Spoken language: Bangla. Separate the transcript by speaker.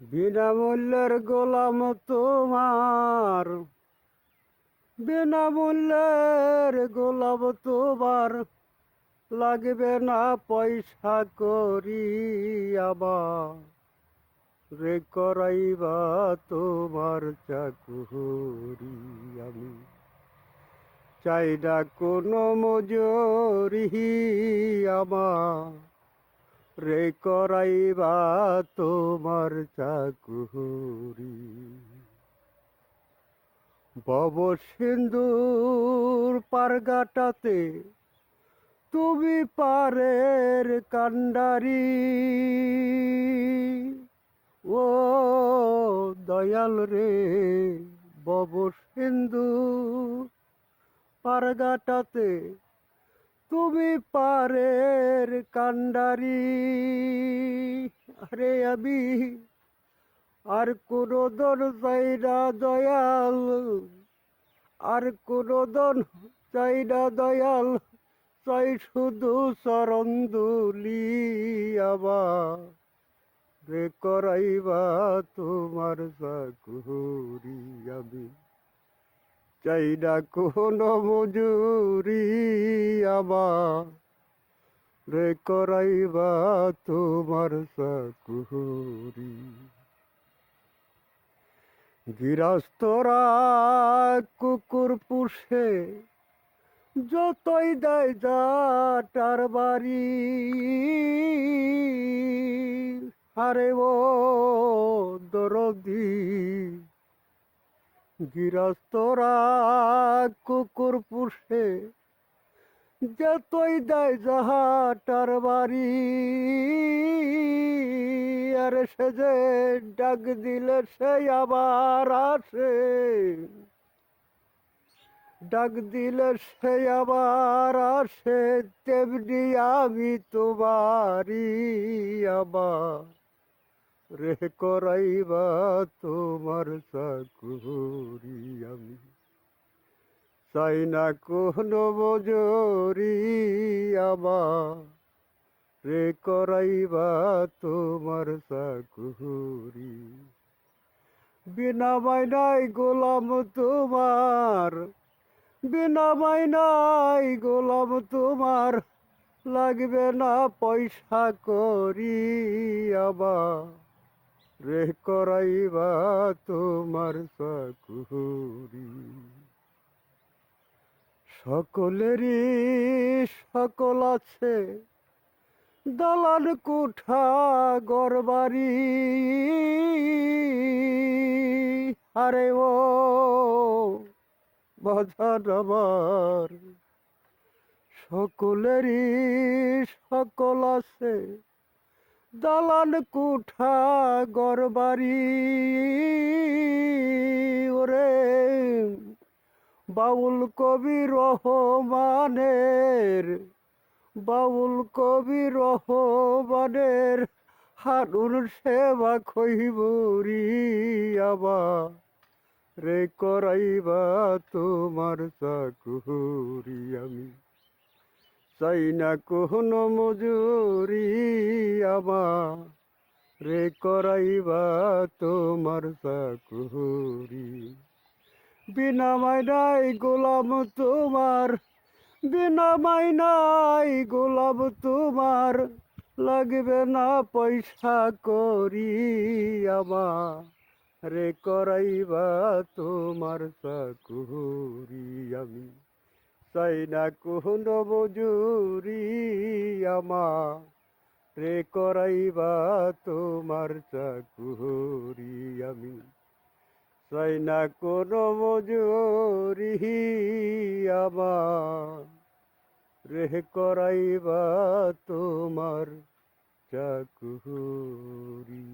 Speaker 1: বিনামূল্যের গোলাম তোমার, বিনামূল্যের গোলাম তোমার, লাগবে না পয়সা করি আমার, রে করাইবা তোমার চাকুরি। আমি চাই না কোনো মজুরি আমার, রে করাইবা তোমার চাকুরি। ভব সিন্ধুর পারগাটাতে তুমি পারের কান্ডারি, ও দয়াল রে, ভব সিন্ধু পারগাটাতে তুমি পারের কান্ডারি। আরে আমি আর কোনো দন চাই না দয়াল, আর কোনো দন চাই না দয়াল, চাই শুধু চরণ দুলি আমার, রে করাইবা তোমার চাকুরি। আমি চাই না কোনো মজুরি আমার, রে করাইবা তোমার চাকুরি। গৃহস্থরা কুকুর পুষে যতই দেয় যাটার বাড়ি, আরে ও দরদি, গৃহস্থরা কুকুর পুষে যতই দেয় যাহাটার বাড়ি, আরে সে যে ডাক দিলে সে আবার আসে, ডাক দিলে সে আবার আসে, তেমনি আমি তোমারি আবার, রে করাইবা তোমার চাকুরি। আমি চাই না কোনো মজুরি আমার, রে করাইবা তোমার চাকুরি। বিনা মাইনাই গোলাম তোমার, বিনা মাইনাই গোলাম তোমার, লাগবে না পয়সা করি আমার, রে করাইবা তোমার চাকুরি। সকলেরই সকল আছে, দালান কুঠা গড়বাড়ি, আরে ও বাজার আমার, সকলেরই সকল আছে, দালান কুঠা গড়বাড়ি, ওরে বাউল কবি রহমানের, বাউল কবি রহমানের হারুন সেবা খইবুরি আমার, রে করাইবা তোমার চাকুরি। আমি চাই না কোনো মজুরি আমার, রে করাইবা তোমার চাকুরি। বিনা মাইনাই গোলাম তোমার, বিনা মাইনাই গোলাম তোমার, লাগবে না পয়সা করি আমার, রে করাইবা তোমার চাকুরি। আমি চাই না কোনো মজুরি আমার, রে করাইবা তোমার চাকুরি। আমি চাই না কোনো মজুরি আমার, রে করাইবা তোমার চাকুরি।